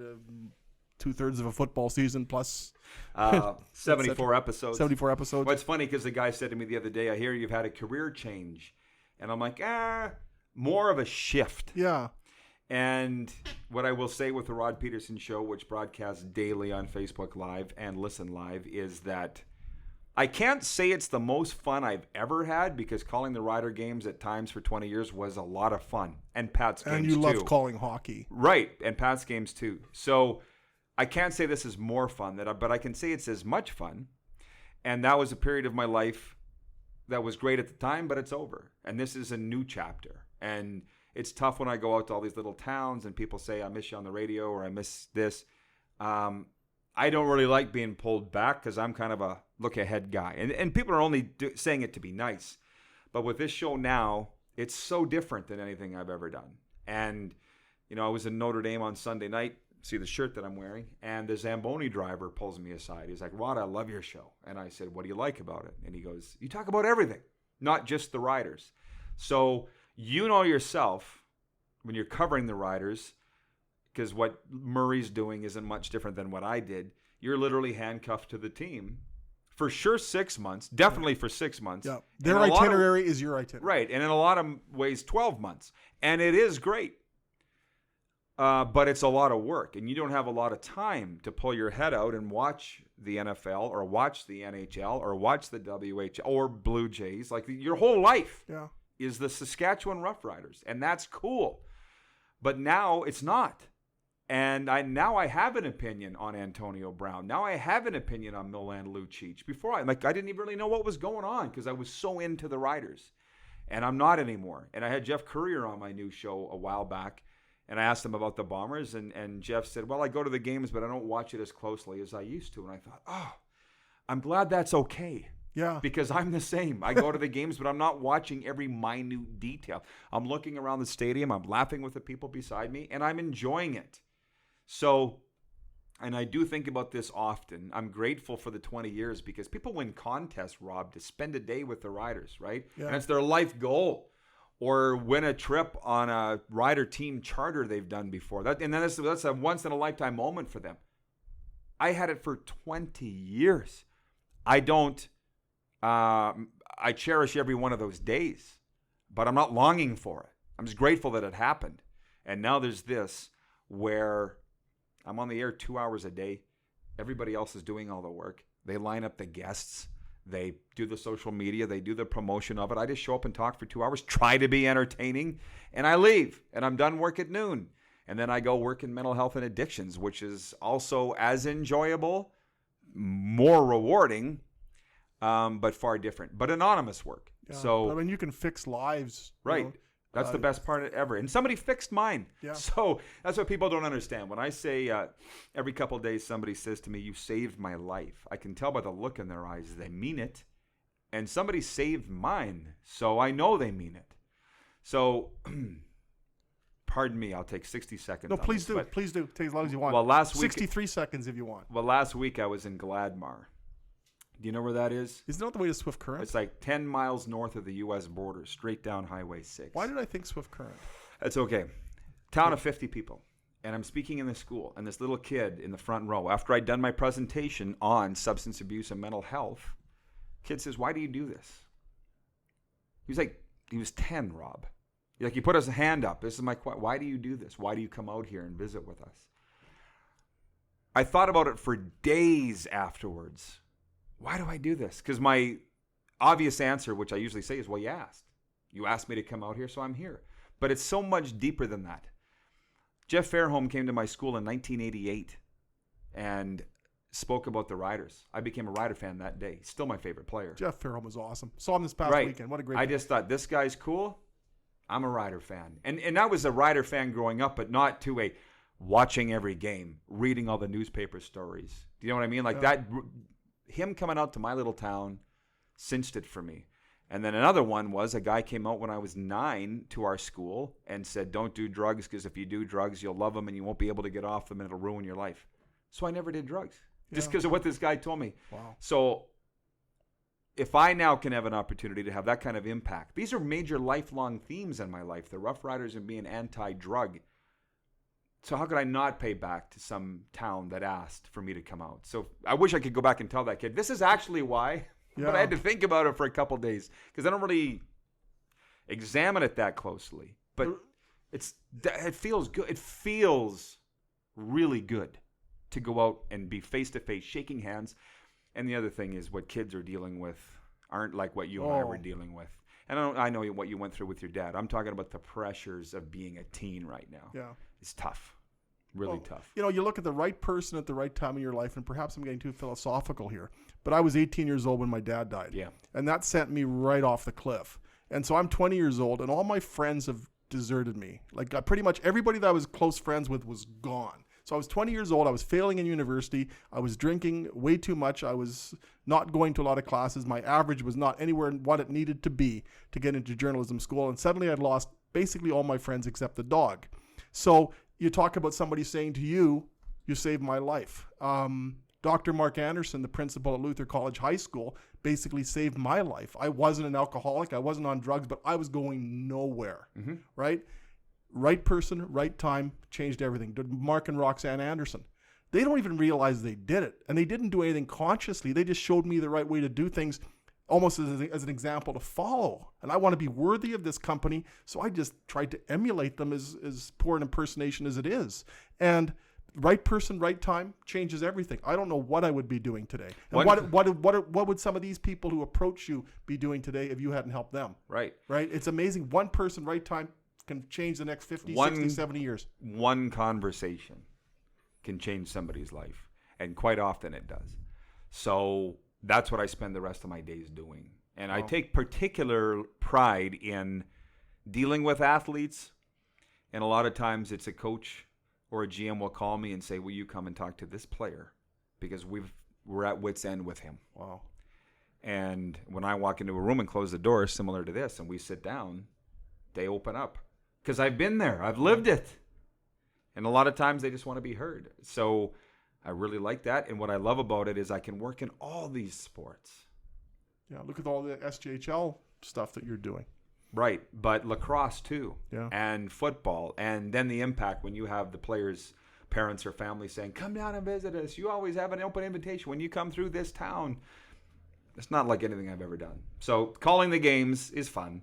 2/3 of a football season plus 74 episodes? 74 episodes. Well, it's funny because the guy said to me the other day, I hear you've had a career change. And I'm like, more of a shift. Yeah. And what I will say with the Rod Pedersen show, which broadcasts daily on Facebook Live and Listen Live, is that I can't say it's the most fun I've ever had, because calling the Rider games at times for 20 years was a lot of fun. And Pat's games, too. And you loved calling hockey. Right. And Pat's games, too. So I can't say this is more fun, but I can say it's as much fun. And that was a period of my life that was great at the time, but it's over. And this is a new chapter. And it's tough when I go out to all these little towns and people say, I miss you on the radio or I miss this. I don't really like being pulled back because I'm kind of a look ahead guy. And people are only saying it to be nice. But with this show now, it's so different than anything I've ever done. And, I was in Notre Dame on Sunday night, see the shirt that I'm wearing, and the Zamboni driver pulls me aside. He's like, Rod, I love your show. And I said, what do you like about it? And he goes, you talk about everything, not just the riders. So yourself, when you're covering the riders, because what Murray's doing isn't much different than what I did. You're literally handcuffed to the team for sure 6 months, definitely for 6 months. Yeah. Their itinerary is your itinerary. Right, and in a lot of ways 12 months. And it is great, but it's a lot of work, and you don't have a lot of time to pull your head out and watch the NFL or watch the NHL or watch the WHL or Blue Jays. Like your whole life is the Saskatchewan-Roughriders, and that's cool. But now it's not. And now I have an opinion on Antonio Brown. Now I have an opinion on Milan Lucic. Before I didn't even really know what was going on because I was so into the Riders. And I'm not anymore. And I had Jeff Courier on my new show a while back. And I asked him about the Bombers. And Jeff said, well, I go to the games, but I don't watch it as closely as I used to. And I thought, I'm glad that's okay. Yeah. Because I'm the same. I go to the games, but I'm not watching every minute detail. I'm looking around the stadium. I'm laughing with the people beside me. And I'm enjoying it. So, and I do think about this often. I'm grateful for the 20 years because people win contests, Rob, to spend a day with the riders, right? Yeah. And it's their life goal. Or win a trip on a rider team charter they've done before. That's a once-in-a-lifetime moment for them. I had it for 20 years. I cherish every one of those days, but I'm not longing for it. I'm just grateful that it happened. And now there's this where I'm on the air 2 hours a day. Everybody else is doing all the work. They line up the guests. They do the social media. They do the promotion of it. I just show up and talk for 2 hours, try to be entertaining, and I leave. And I'm done work at noon. And then I go work in mental health and addictions, which is also as enjoyable, more rewarding, but far different. But anonymous work. Yeah. So you can fix lives. Right. That's the best part ever. And somebody fixed mine. Yeah. So that's what people don't understand. When I say every couple of days somebody says to me, you saved my life, I can tell by the look in their eyes they mean it. And somebody saved mine, so I know they mean it. So, pardon me, I'll take 60 seconds. No, please do. Please do. Take as long as you want. Well, last week, 63 seconds if you want. Well, last week I was in Gladmar. Do you know where that is? Isn't that the way to Swift Current? It's like 10 miles north of the U.S. border, straight down Highway 6. Why did I think Swift Current? That's okay. Town of 50 people. And I'm speaking in the school, and this little kid in the front row, after I'd done my presentation on substance abuse and mental health, kid says, why do you do this? He was 10, Rob. He put his hand up. This is my question. Why do you do this? Why do you come out here and visit with us? I thought about it for days afterwards. Why do I do this? Because my obvious answer, which I usually say, is, well, you asked. You asked me to come out here, so I'm here. But it's so much deeper than that. Jeff Fairholm came to my school in 1988 and spoke about the Riders. I became a Rider fan that day. Still my favorite player. Jeff Fairholm was awesome. Saw him this past weekend. What a great guy. I just thought, this guy's cool. I'm a Rider fan. And I was a Rider fan growing up, but not to a watching every game, reading all the newspaper stories. Do you know what I mean? That... Him coming out to my little town cinched it for me. And then another one was a guy came out when I was 9 to our school and said, don't do drugs because if you do drugs, you'll love them and you won't be able to get off them and it'll ruin your life. So I never did drugs just because of what this guy told me. Wow. So if I now can have an opportunity to have that kind of impact, these are major lifelong themes in my life, the Rough Riders and being anti-drug. So how could I not pay back to some town that asked for me to come out? So I wish I could go back and tell that kid, this is actually why. Yeah. But I had to think about it for a couple of days because I don't really examine it that closely. But it feels good. It feels really good to go out and be face-to-face, shaking hands. And the other thing is what kids are dealing with aren't like what you and I were dealing with. And I know what you went through with your dad. I'm talking about the pressures of being a teen right now. Yeah. It's tough. Really tough. You look at the right person at the right time in your life, and perhaps I'm getting too philosophical here, but I was 18 years old when my dad died. Yeah. And that sent me right off the cliff. And so I'm 20 years old, and all my friends have deserted me. Like pretty much everybody that I was close friends with was gone. So I was 20 years old. I was failing in university. I was drinking way too much. I was not going to a lot of classes. My average was not anywhere what it needed to be to get into journalism school. And suddenly I'd lost basically all my friends except the dog. So you talk about somebody saying to you, you saved my life. Dr. Mark Anderson, the principal at Luther College High School, basically saved my life. I wasn't an alcoholic. I wasn't on drugs, but I was going nowhere, right? Right person, right time, changed everything. Mark and Roxanne Anderson. They don't even realize they did it. And they didn't do anything consciously. They just showed me the right way to do things, almost as an example to follow. And I want to be worthy of this company, so I just tried to emulate them as poor an impersonation as it is. And right person, right time changes everything. I don't know what I would be doing today. And what would some of these people who approach you be doing today if you hadn't helped them? Right. Right? It's amazing. One person, right time, can change the next 50, 60, 70 years. One conversation can change somebody's life, and quite often it does. So that's what I spend the rest of my days doing. And I take particular pride in dealing with athletes, and a lot of times it's a coach or a GM will call me and say, will you come and talk to this player? Because we're at wit's end with him. Wow. And when I walk into a room and close the door, similar to this, and we sit down, they open up. Because I've been there. I've lived it. And a lot of times they just want to be heard. So I really like that. And what I love about it is I can work in all these sports. Yeah, look at all the SJHL stuff that you're doing. Right. But lacrosse too. Yeah. And football. And then the impact when you have the players' parents or family saying, come down and visit us. You always have an open invitation when you come through this town. It's not like anything I've ever done. So calling the games is fun.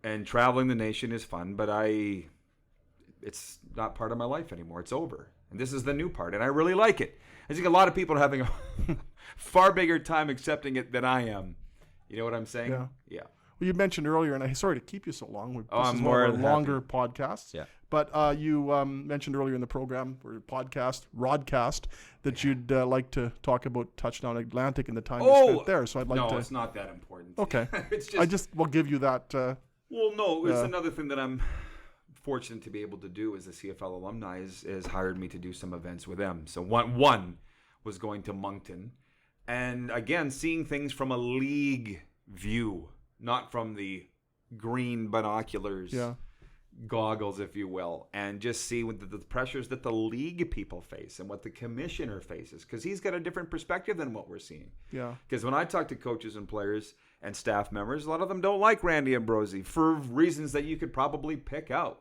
And traveling the nation is fun, but it's not part of my life anymore. It's over. And this is the new part, and I really like it. I think a lot of people are having a far bigger time accepting it than I am. You know what I'm saying? Yeah. Well, you mentioned earlier, and I'm sorry to keep you so long. This I'm is more one of than our longer podcasts. Yeah. But you mentioned earlier in the program, or podcast, Rodcast, that you'd like to talk about Touchdown Atlantic and the time you spent there. So I'd like to. No, it's not that important. Okay. It's just, I just will give you that. Well, no, it's another thing that I'm fortunate to be able to do as the CFL alumni is hired me to do some events with them. So one was going to Moncton. And again, seeing things from a league view, not from the green binoculars, goggles, if you will, and just see what the pressures that the league people face and what the commissioner faces, because he's got a different perspective than what we're seeing. Yeah. Because when I talk to coaches and players and staff members, a lot of them don't like Randy Ambrosie for reasons that you could probably pick out.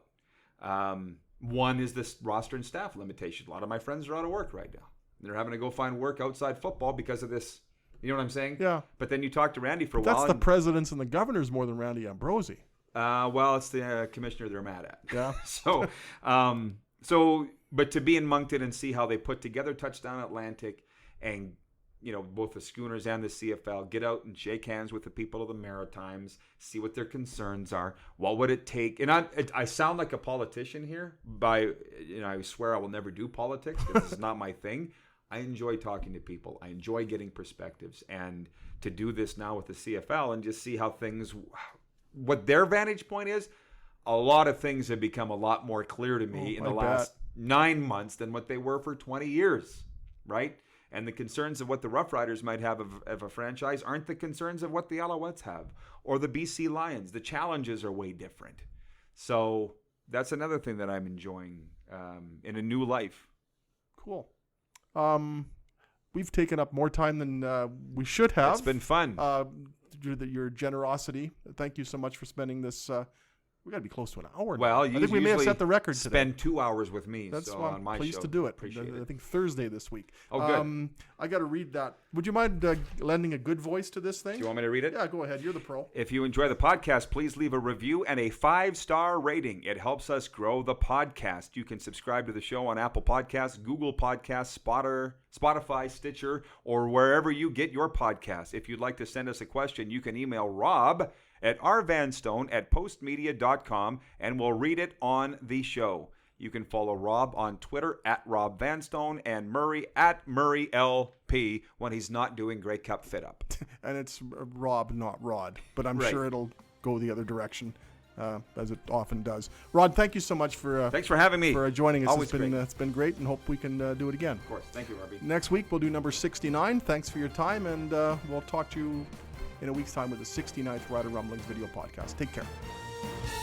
One is this roster and staff limitation. A lot of my friends are out of work right now. They're having to go find work outside football because of this. You know what I'm saying? Yeah. But then you talk to Randy for a while. That's the presidents and the governors more than Randy Ambrosie. Well, it's the commissioner they're mad at. Yeah. But to be in Moncton and see how they put together Touchdown Atlantic, and both the Schooners and the CFL get out and shake hands with the people of the Maritimes, see what their concerns are. What would it take? And I sound like a politician here. I swear I will never do politics because this is not my thing. I enjoy talking to people. I enjoy getting perspectives, and to do this now with the CFL and just see how things. What their vantage point is, a lot of things have become a lot more clear to me in the last 9 months than what they were for 20 years, right? And the concerns of what the Rough Riders might have of a franchise aren't the concerns of what the Alouettes have or the BC Lions. The challenges are way different. So that's another thing that I'm enjoying in a new life. Cool. We've taken up more time than we should have. It's been fun. Your generosity. Thank you so much for spending this. We got to be close to an hour now. Well, I think we may have set the record today. Spend 2 hours with me. That's why I'm pleased show. to do it. Appreciate it. I think Thursday this week. Oh, good. I got to read that. Would you mind lending a good voice to this thing? Do you want me to read it? Yeah, go ahead. You're the pro. If you enjoy the podcast, please leave a review and a 5-star rating. It helps us grow the podcast. You can subscribe to the show on Apple Podcasts, Google Podcasts, Spotify, Stitcher, or wherever you get your podcasts. If you'd like to send us a question, you can email Rob at rvanstone@postmedia.com, and we'll read it on the show. You can follow Rob on Twitter at Rob Vanstone and Murray at MurrayLP when he's not doing Grey Cup Fit Up. And it's Rob, not Rod, but I'm sure it'll go the other direction as it often does. Rod, thank you so much for thanks for having me. For joining us. Always great. It's been great, and hope we can do it again. Of course. Thank you, Robbie. Next week, we'll do number 69. Thanks for your time, and we'll talk to you in a week's time with the 69th Rider Rumblings video podcast. Take care.